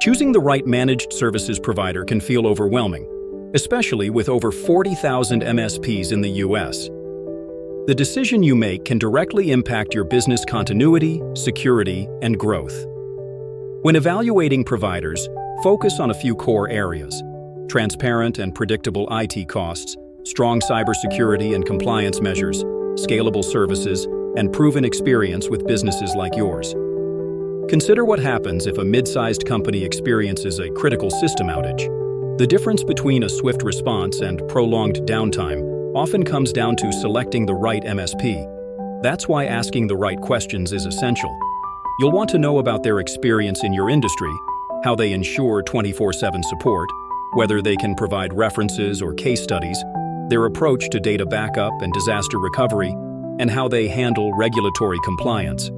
Choosing the right managed services provider can feel overwhelming, especially with over 40,000 MSPs in the US. The decision you make can directly impact your business continuity, security, and growth. When evaluating providers, focus on a few core areas: transparent and predictable IT costs, strong cybersecurity and compliance measures, scalable services, and proven experience with businesses like yours. Consider what happens if a mid-sized company experiences a critical system outage. The difference between a swift response and prolonged downtime often comes down to selecting the right MSP. That's why asking the right questions is essential. You'll want to know about their experience in your industry, how they ensure 24/7 support, whether they can provide references or case studies, their approach to data backup and disaster recovery, and how they handle regulatory compliance.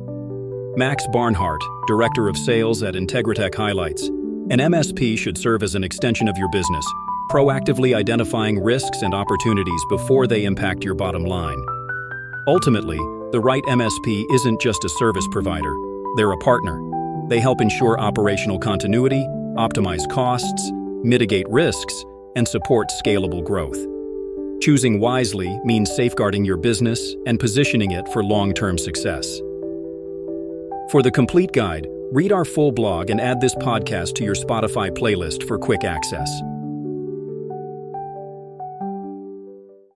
Max Barnhart, Director of Sales at Integritek, highlights, an MSP should serve as an extension of your business, proactively identifying risks and opportunities before they impact your bottom line. Ultimately, the right MSP isn't just a service provider, they're a partner. They help ensure operational continuity, optimize costs, mitigate risks, and support scalable growth. Choosing wisely means safeguarding your business and positioning it for long-term success. For the complete guide, read our full blog and add this podcast to your Spotify playlist for quick access.